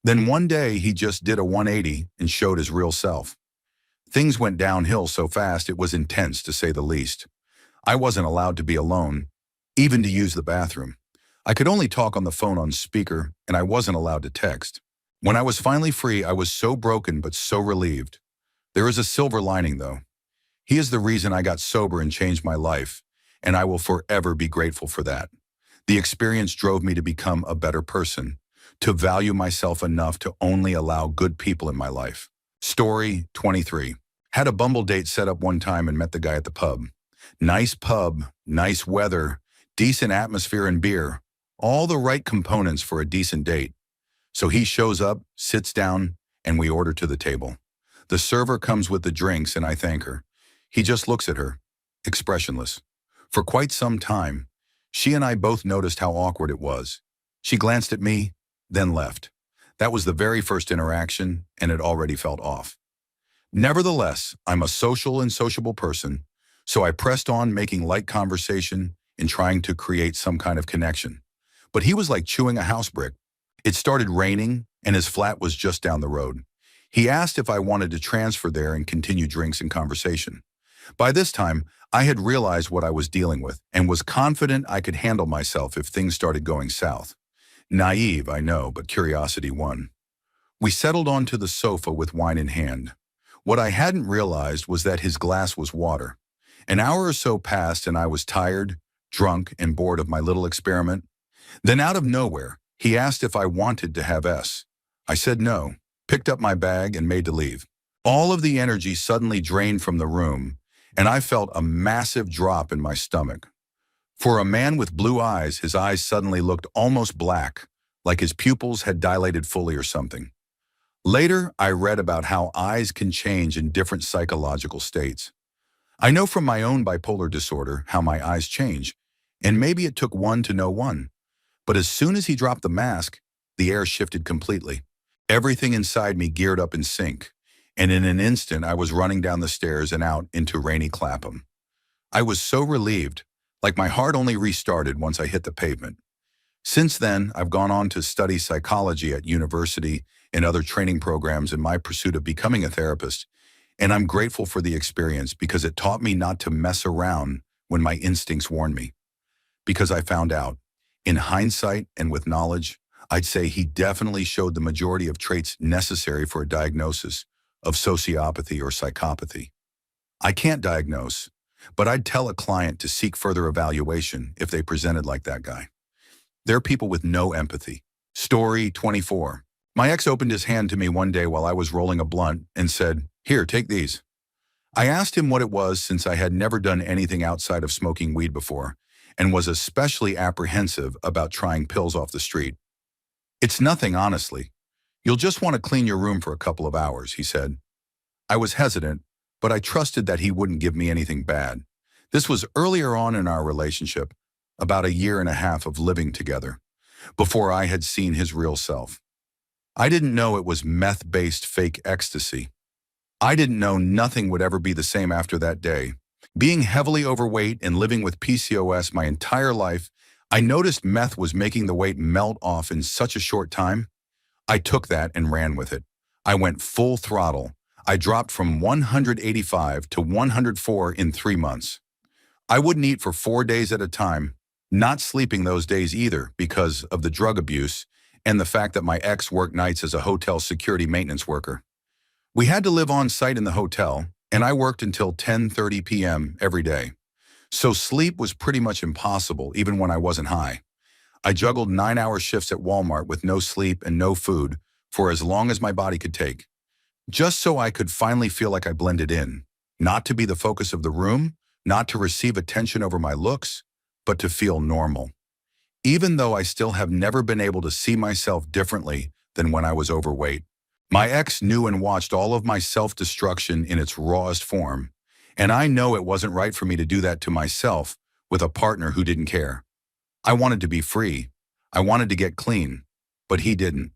Then one day he just did a 180 and showed his real self. Things went downhill so fast it was intense to say the least. I wasn't allowed to be alone, even to use the bathroom. I could only talk on the phone on speaker, and I wasn't allowed to text. When I was finally free, I was so broken but so relieved. There is a silver lining, though. He is the reason I got sober and changed my life, and I will forever be grateful for that. The experience drove me to become a better person, to value myself enough to only allow good people in my life. Story 23. Had a Bumble date set up one time and met the guy at the pub. Nice pub, nice weather, decent atmosphere and beer. All the right components for a decent date. So he shows up, sits down, and we order to the table. The server comes with the drinks and I thank her. He just looks at her, expressionless. For quite some time, she and I both noticed how awkward it was. She glanced at me, then left. That was the very first interaction, and it already felt off. Nevertheless, I'm a social and sociable person, so I pressed on making light conversation and trying to create some kind of connection. But he was like chewing a house brick. It started raining, and his flat was just down the road. He asked if I wanted to transfer there and continue drinks and conversation. By this time, I had realized what I was dealing with and was confident I could handle myself if things started going south. Naive, I know, but curiosity won. We settled onto the sofa with wine in hand. What I hadn't realized was that his glass was water. An hour or so passed and I was tired, drunk, and bored of my little experiment. Then out of nowhere, he asked if I wanted to have S. I said no, picked up my bag, and made to leave. All of the energy suddenly drained from the room, and I felt a massive drop in my stomach. For a man with blue eyes, his eyes suddenly looked almost black, like his pupils had dilated fully or something. Later, I read about how eyes can change in different psychological states. I know from my own bipolar disorder how my eyes change, and maybe it took one to know one. But as soon as he dropped the mask, the air shifted completely. Everything inside me geared up in sync, and in an instant I was running down the stairs and out into rainy Clapham. I was so relieved, Like my heart only restarted once I hit the pavement. Since then, I've gone on to study psychology at university and other training programs in my pursuit of becoming a therapist, and I'm grateful for the experience because it taught me not to mess around when my instincts warned me. Because I found out, in hindsight and with knowledge, I'd say he definitely showed the majority of traits necessary for a diagnosis of sociopathy or psychopathy. I can't diagnose, but I'd tell a client to seek further evaluation if they presented like that guy. They're people with no empathy. Story 24. My ex opened his hand to me one day while I was rolling a blunt and said, "Here, take these." I asked him what it was since I had never done anything outside of smoking weed before and was especially apprehensive about trying pills off the street. "It's nothing, honestly. You'll just want to clean your room for a couple of hours," he said. I was hesitant, but I trusted that he wouldn't give me anything bad. This was earlier on in our relationship, about a year and a half of living together, before I had seen his real self. I didn't know it was meth-based fake ecstasy. I didn't know nothing would ever be the same after that day. Being heavily overweight and living with PCOS my entire life, I noticed meth was making the weight melt off in such a short time. I took that and ran with it. I went full throttle. I dropped from 185 to 104 in 3 months. I wouldn't eat for 4 days at a time, not sleeping those days either because of the drug abuse and the fact that my ex worked nights as a hotel security maintenance worker. We had to live on site in the hotel, and I worked until 10:30 p.m. every day. So sleep was pretty much impossible even when I wasn't high. I juggled 9-hour shifts at Walmart with no sleep and no food for as long as my body could take, just so I could finally feel like I blended in, not to be the focus of the room, not to receive attention over my looks, but to feel normal. Even though I still have never been able to see myself differently than when I was overweight. My ex knew and watched all of my self-destruction in its rawest form, and I know it wasn't right for me to do that to myself with a partner who didn't care. I wanted to be free. I wanted to get clean, but he didn't.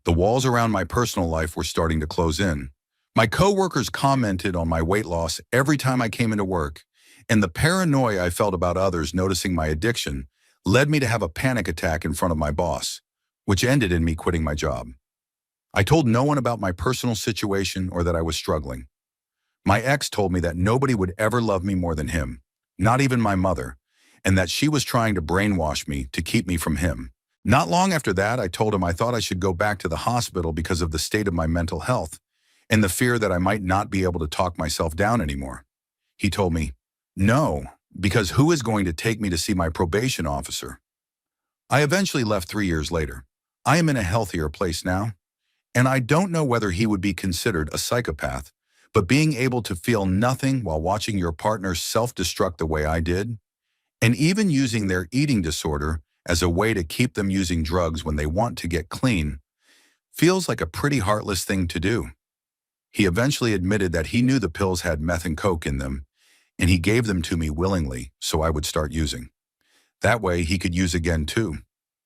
The walls around my personal life were starting to close in. My coworkers commented on my weight loss every time I came into work, and the paranoia I felt about others noticing my addiction led me to have a panic attack in front of my boss, which ended in me quitting my job. I told no one about my personal situation or that I was struggling. My ex told me that nobody would ever love me more than him, not even my mother, and that she was trying to brainwash me to keep me from him. Not long after that, I told him I thought I should go back to the hospital because of the state of my mental health and the fear that I might not be able to talk myself down anymore. He told me, "No, because who is going to take me to see my probation officer?" I eventually left 3 years later. I am in a healthier place now, and I don't know whether he would be considered a psychopath, but being able to feel nothing while watching your partner self-destruct the way I did, and even using their eating disorder as a way to keep them using drugs when they want to get clean, feels like a pretty heartless thing to do. He eventually admitted that he knew the pills had meth and coke in them, and he gave them to me willingly so I would start using. That way he could use again too.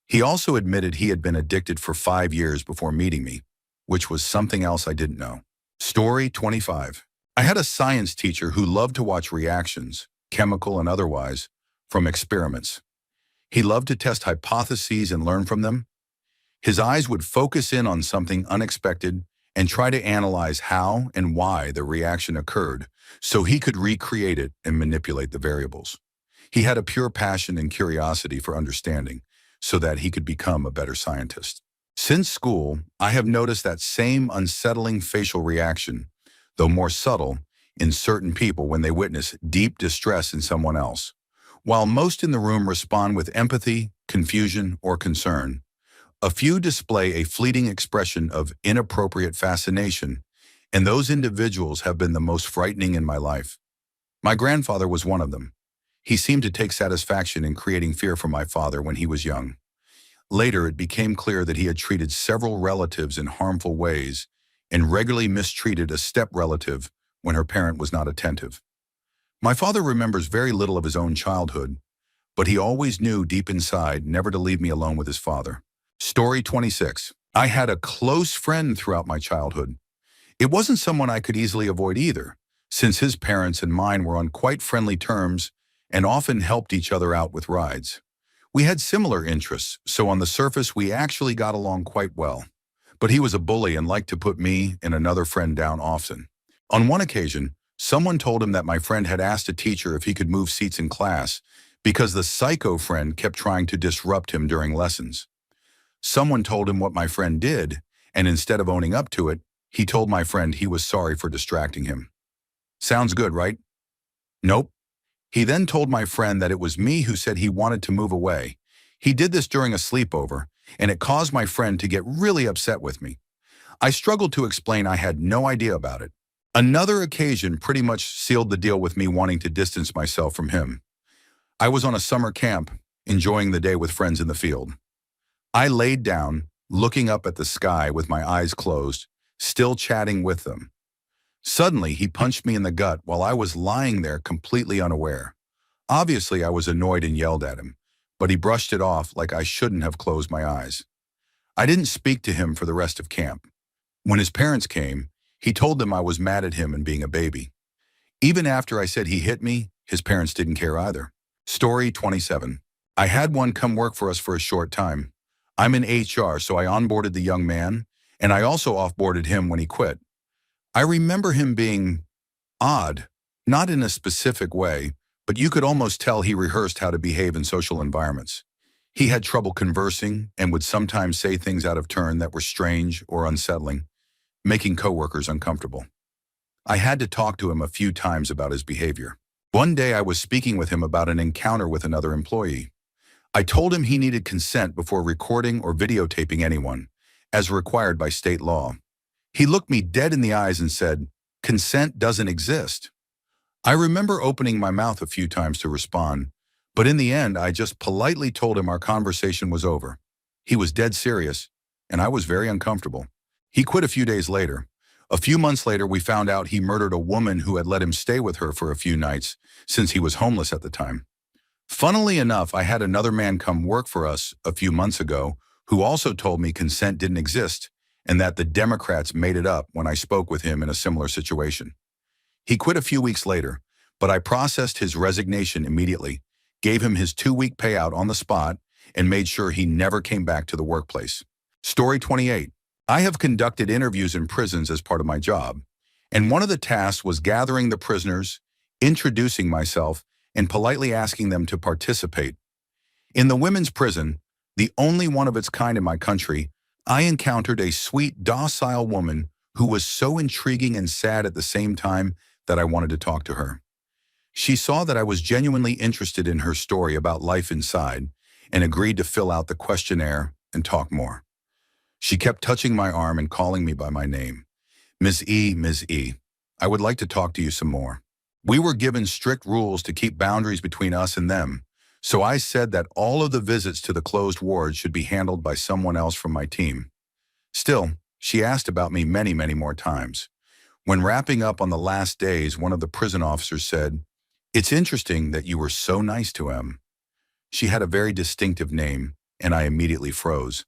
He also admitted he had been addicted for 5 years before meeting me, which was something else I didn't know. Story 25. I had a science teacher who loved to watch reactions, chemical and otherwise, from experiments. He loved to test hypotheses and learn from them. His eyes would focus in on something unexpected and try to analyze how and why the reaction occurred so he could recreate it and manipulate the variables. He had a pure passion and curiosity for understanding so that he could become a better scientist. Since school, I have noticed that same unsettling facial reaction, though more subtle, in certain people when they witness deep distress in someone else. While most in the room respond with empathy, confusion, or concern, a few display a fleeting expression of inappropriate fascination, and those individuals have been the most frightening in my life. My grandfather was one of them. He seemed to take satisfaction in creating fear for my father when he was young. Later, it became clear that he had treated several relatives in harmful ways and regularly mistreated a step-relative when her parent was not attentive. My father remembers very little of his own childhood, but he always knew deep inside never to leave me alone with his father. Story 26. I had a close friend throughout my childhood. It wasn't someone I could easily avoid either, since his parents and mine were on quite friendly terms and often helped each other out with rides. We had similar interests, so on the surface we actually got along quite well. But he was a bully and liked to put me and another friend down often. On one occasion, someone told him that my friend had asked a teacher if he could move seats in class because the psycho friend kept trying to disrupt him during lessons. Someone told him what my friend did, and instead of owning up to it, he told my friend he was sorry for distracting him. Sounds good, right? Nope. He then told my friend that it was me who said he wanted to move away. He did this during a sleepover, and it caused my friend to get really upset with me. I struggled to explain I had no idea about it. Another occasion pretty much sealed the deal with me wanting to distance myself from him. I was on a summer camp, enjoying the day with friends in the field. I laid down, looking up at the sky with my eyes closed, still chatting with them. Suddenly, he punched me in the gut while I was lying there completely unaware. Obviously, I was annoyed and yelled at him, but he brushed it off like I shouldn't have closed my eyes. I didn't speak to him for the rest of camp. When his parents came, he told them I was mad at him and being a baby. Even after I said he hit me, his parents didn't care either. Story 27. I had one come work for us for a short time. I'm in HR, so I onboarded the young man, and I also offboarded him when he quit. I remember him being odd, not in a specific way, but you could almost tell he rehearsed how to behave in social environments. He had trouble conversing and would sometimes say things out of turn that were strange or unsettling, making coworkers uncomfortable. I had to talk to him a few times about his behavior. One day I was speaking with him about an encounter with another employee. I told him he needed consent before recording or videotaping anyone, as required by state law. He looked me dead in the eyes and said, "Consent doesn't exist." I remember opening my mouth a few times to respond, but in the end I just politely told him our conversation was over. He was dead serious, and I was very uncomfortable. He quit a few days later. A few months later, we found out he murdered a woman who had let him stay with her for a few nights since he was homeless at the time. Funnily enough, I had another man come work for us a few months ago who also told me consent didn't exist and that the Democrats made it up when I spoke with him in a similar situation. He quit a few weeks later, but I processed his resignation immediately, gave him his 2-week payout on the spot, and made sure he never came back to the workplace. Story 28. I have conducted interviews in prisons as part of my job, and one of the tasks was gathering the prisoners, introducing myself, and politely asking them to participate. In the women's prison, the only one of its kind in my country, I encountered a sweet, docile woman who was so intriguing and sad at the same time that I wanted to talk to her. She saw that I was genuinely interested in her story about life inside and agreed to fill out the questionnaire and talk more. She kept touching my arm and calling me by my name. Ms. E, I would like to talk to you some more. We were given strict rules to keep boundaries between us and them, so I said that all of the visits to the closed ward should be handled by someone else from my team. Still, she asked about me many more times. When wrapping up on the last days, one of the prison officers said, "It's interesting that you were so nice to him." She had a very distinctive name, and I immediately froze.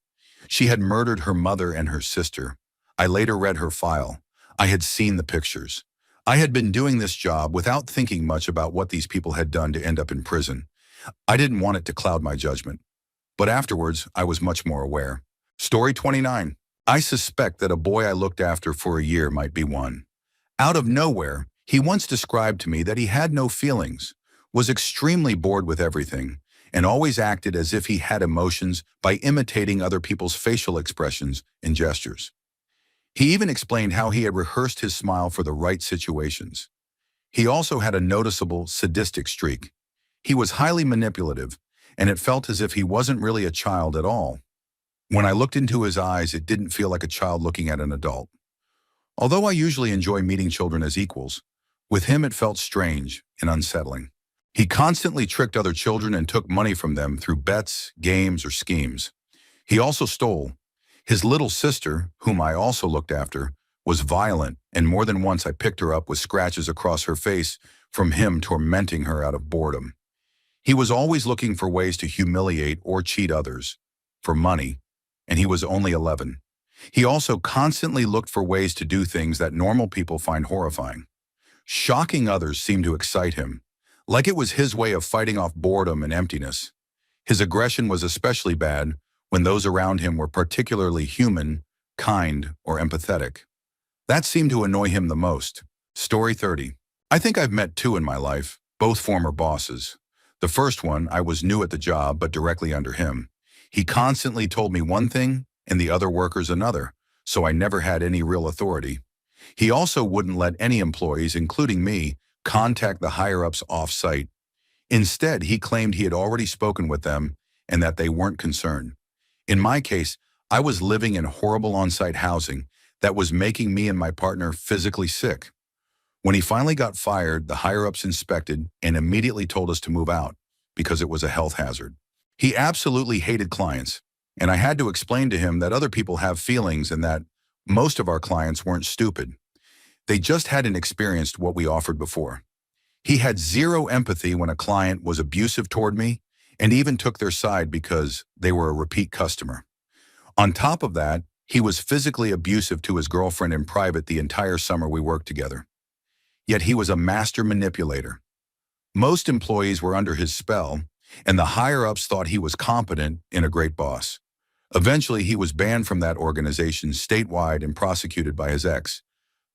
She had murdered her mother and her sister. I later read her file. I had seen the pictures. I had been doing this job without thinking much about what these people had done to end up in prison. I didn't want it to cloud my judgment. But afterwards, I was much more aware. Story 29. I suspect that a boy I looked after for a year might be one. Out of nowhere, he once described to me that he had no feelings, was extremely bored with everything, and always acted as if he had emotions by imitating other people's facial expressions and gestures. He even explained how he had rehearsed his smile for the right situations. He also had a noticeable sadistic streak. He was highly manipulative, and it felt as if he wasn't really a child at all. When I looked into his eyes, it didn't feel like a child looking at an adult. Although I usually enjoy meeting children as equals, with him it felt strange and unsettling. He constantly tricked other children and took money from them through bets, games, or schemes. He also stole. His little sister, whom I also looked after, was violent, and more than once I picked her up with scratches across her face from him tormenting her out of boredom. He was always looking for ways to humiliate or cheat others for money, and he was only 11. He also constantly looked for ways to do things that normal people find horrifying. Shocking others seemed to excite him, like it was his way of fighting off boredom and emptiness. His aggression was especially bad when those around him were particularly human, kind, or empathetic. That seemed to annoy him the most. Story 30. I think I've met two in my life, both former bosses. The first one, I was new at the job but directly under him. He constantly told me one thing and the other workers another, so I never had any real authority. He also wouldn't let any employees, including me, contact the higher-ups off-site. Instead, he claimed he had already spoken with them and that they weren't concerned. In my case, I was living in horrible on-site housing that was making me and my partner physically sick. When he finally got fired, the higher-ups inspected and immediately told us to move out because it was a health hazard. He absolutely hated clients, and I had to explain to him that other people have feelings and that most of our clients weren't stupid. They just hadn't experienced what we offered before. He had zero empathy when a client was abusive toward me and even took their side because they were a repeat customer. On top of that, he was physically abusive to his girlfriend in private the entire summer we worked together. Yet he was a master manipulator. Most employees were under his spell, and the higher-ups thought he was competent and a great boss. Eventually, he was banned from that organization statewide and prosecuted by his ex,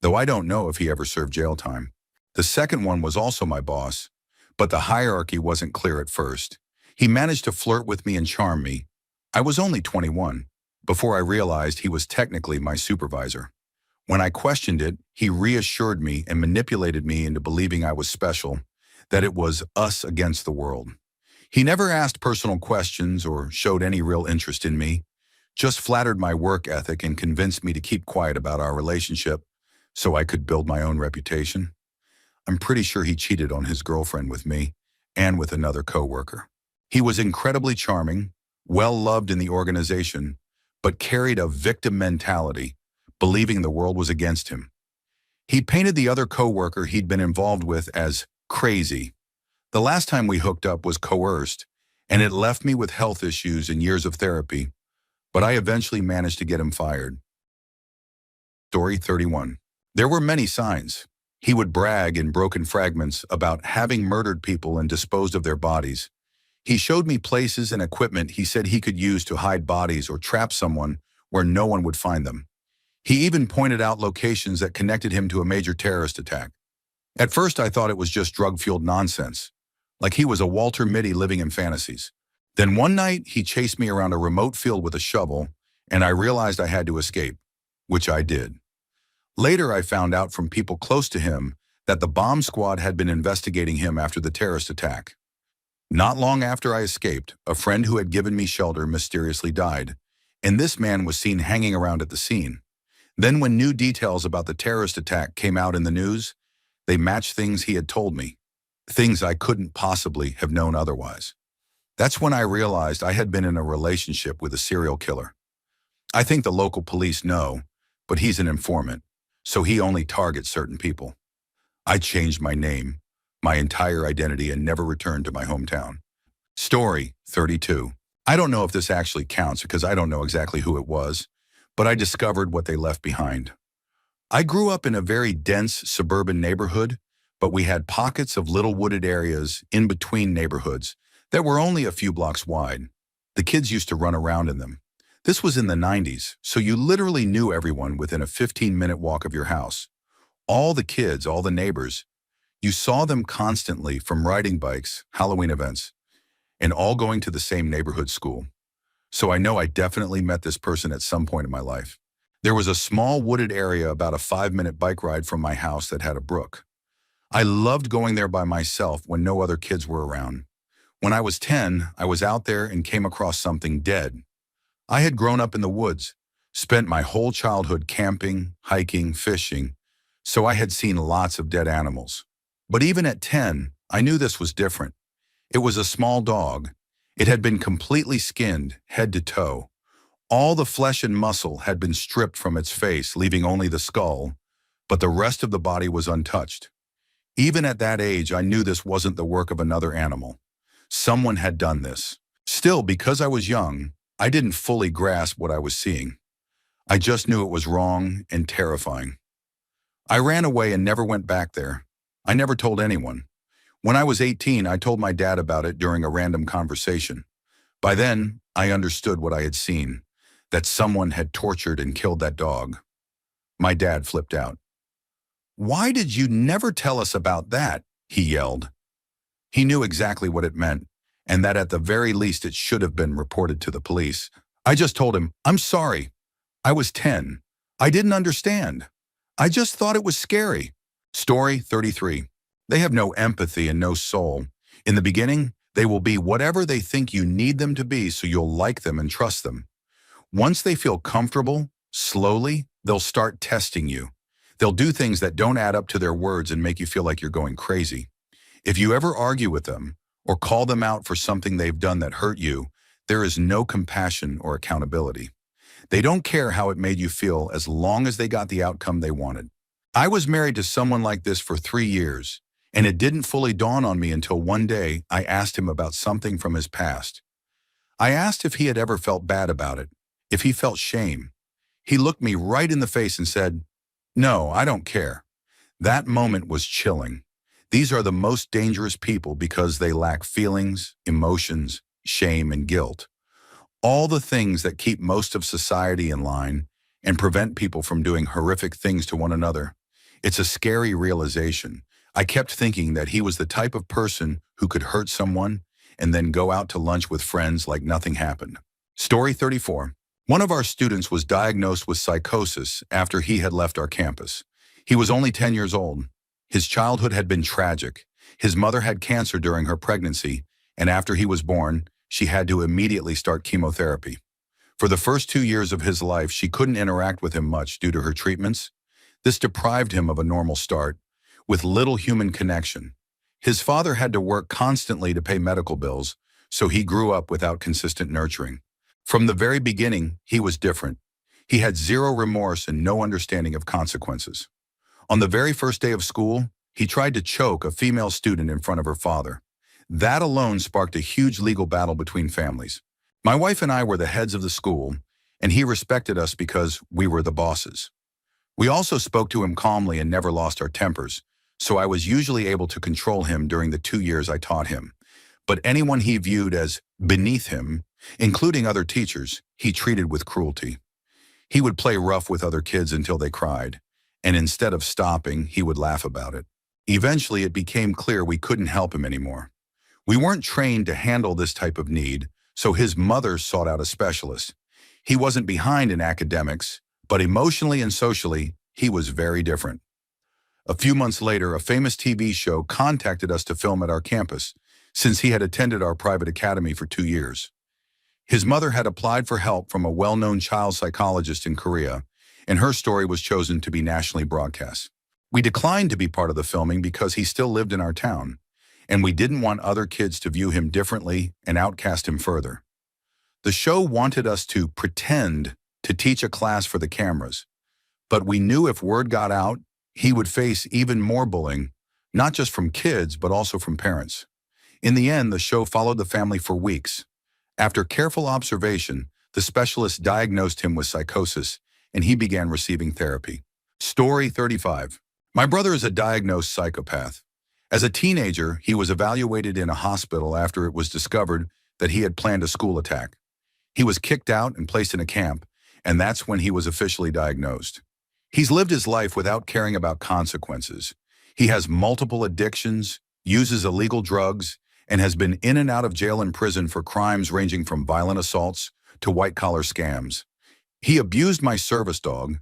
though I don't know if he ever served jail time. The second one was also my boss, but the hierarchy wasn't clear at first. He managed to flirt with me and charm me. I was only 21, before I realized he was technically my supervisor. When I questioned it, he reassured me and manipulated me into believing I was special, that it was us against the world. He never asked personal questions or showed any real interest in me, just flattered my work ethic and convinced me to keep quiet about our relationship so I could build my own reputation. I'm pretty sure he cheated on his girlfriend with me and with another coworker. He was incredibly charming, well-loved in the organization, but carried a victim mentality, believing the world was against him. He painted the other coworker he'd been involved with as crazy. The last time we hooked up was coerced, and it left me with health issues and years of therapy, but I eventually managed to get him fired. Story 31. There were many signs. He would brag in broken fragments about having murdered people and disposed of their bodies. He showed me places and equipment he said he could use to hide bodies or trap someone where no one would find them. He even pointed out locations that connected him to a major terrorist attack. At first, I thought it was just drug-fueled nonsense, like he was a Walter Mitty living in fantasies. Then one night, he chased me around a remote field with a shovel, and I realized I had to escape, which I did. Later, I found out from people close to him that the bomb squad had been investigating him after the terrorist attack. Not long after I escaped, a friend who had given me shelter mysteriously died, and this man was seen hanging around at the scene. Then when new details about the terrorist attack came out in the news, they matched things he had told me, things I couldn't possibly have known otherwise. That's when I realized I had been in a relationship with a serial killer. I think the local police know, but he's an informant, so he only targets certain people. I changed my name, my entire identity, and never returned to my hometown. Story 32. I don't know if this actually counts because I don't know exactly who it was, but I discovered what they left behind. I grew up in a very dense suburban neighborhood, but we had pockets of little wooded areas in between neighborhoods that were only a few blocks wide. The kids used to run around in them. This was in the 90s, so you literally knew everyone within a 15-minute walk of your house. All the kids, all the neighbors, you saw them constantly from riding bikes, Halloween events, and all going to the same neighborhood school. So I know I definitely met this person at some point in my life. There was a small wooded area about a 5-minute bike ride from my house that had a brook. I loved going there by myself when no other kids were around. When I was 10, I was out there and came across something dead. I had grown up in the woods, spent my whole childhood camping, hiking, fishing, so I had seen lots of dead animals. But even at 10, I knew this was different. It was a small dog. It had been completely skinned, head to toe. All the flesh and muscle had been stripped from its face, leaving only the skull, but the rest of the body was untouched. Even at that age, I knew this wasn't the work of another animal. Someone had done this. Still, because I was young, I didn't fully grasp what I was seeing. I just knew it was wrong and terrifying. I ran away and never went back there. I never told anyone. When I was 18, I told my dad about it during a random conversation. By then, I understood what I had seen, that someone had tortured and killed that dog. My dad flipped out. "Why did you never tell us about that?" he yelled. He knew exactly what it meant, and that at the very least it should have been reported to the police. I just told him, "I'm sorry. I was 10. I didn't understand. I just thought it was scary." Story 33. They have no empathy and no soul. In the beginning, they will be whatever they think you need them to be so you'll like them and trust them. Once they feel comfortable, slowly, they'll start testing you. They'll do things that don't add up to their words and make you feel like you're going crazy. If you ever argue with them or call them out for something they've done that hurt you, there is no compassion or accountability. They don't care how it made you feel as long as they got the outcome they wanted. I was married to someone like this for 3 years, and it didn't fully dawn on me until one day I asked him about something from his past. I asked if he had ever felt bad about it, if he felt shame. He looked me right in the face and said, "No, I don't care." That moment was chilling. These are the most dangerous people because they lack feelings, emotions, shame, and guilt. All the things that keep most of society in line and prevent people from doing horrific things to one another. It's a scary realization. I kept thinking that he was the type of person who could hurt someone and then go out to lunch with friends like nothing happened. Story 34. One of our students was diagnosed with psychosis after he had left our campus. He was only 10 years old. His childhood had been tragic. His mother had cancer during her pregnancy, and after he was born, she had to immediately start chemotherapy. For the first 2 years of his life, she couldn't interact with him much due to her treatments. This deprived him of a normal start, with little human connection. His father had to work constantly to pay medical bills, so he grew up without consistent nurturing. From the very beginning, he was different. He had zero remorse and no understanding of consequences. On the very first day of school, he tried to choke a female student in front of her father. That alone sparked a huge legal battle between families. My wife and I were the heads of the school, and he respected us because we were the bosses. We also spoke to him calmly and never lost our tempers, so I was usually able to control him during the 2 years I taught him. But anyone he viewed as beneath him, including other teachers, he treated with cruelty. He would play rough with other kids until they cried, and instead of stopping, he would laugh about it. Eventually, it became clear we couldn't help him anymore. We weren't trained to handle this type of need, so his mother sought out a specialist. He wasn't behind in academics, but emotionally and socially, he was very different. A few months later, a famous TV show contacted us to film at our campus, since he had attended our private academy for 2 years. His mother had applied for help from a well-known child psychologist in Korea, and her story was chosen to be nationally broadcast. We declined to be part of the filming because he still lived in our town, and we didn't want other kids to view him differently and outcast him further. The show wanted us to pretend to teach a class for the cameras, but we knew if word got out, he would face even more bullying, not just from kids, but also from parents. In the end, the show followed the family for weeks. After careful observation, the specialist diagnosed him with psychosis, and he began receiving therapy. Story 35. My brother is a diagnosed psychopath. As a teenager, he was evaluated in a hospital after it was discovered that he had planned a school attack. He was kicked out and placed in a camp, and that's when he was officially diagnosed. He's lived his life without caring about consequences. He has multiple addictions, uses illegal drugs, and has been in and out of jail and prison for crimes ranging from violent assaults to white-collar scams. He abused my service dog,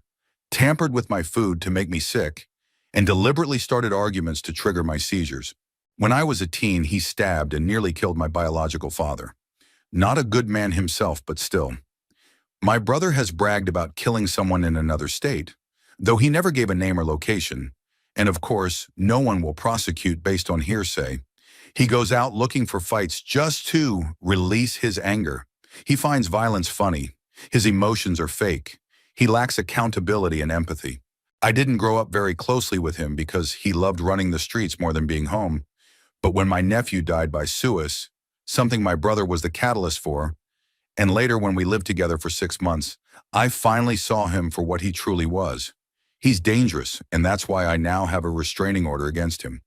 tampered with my food to make me sick, and deliberately started arguments to trigger my seizures. When I was a teen, he stabbed and nearly killed my biological father. Not a good man himself, but still. My brother has bragged about killing someone in another state, though he never gave a name or location, and of course, no one will prosecute based on hearsay. He goes out looking for fights just to release his anger. He finds violence funny. His emotions are fake. He lacks accountability and empathy. I didn't grow up very closely with him because he loved running the streets more than being home. But when my nephew died by suicide, something my brother was the catalyst for, and later when we lived together for 6 months, I finally saw him for what he truly was. He's dangerous, and that's why I now have a restraining order against him.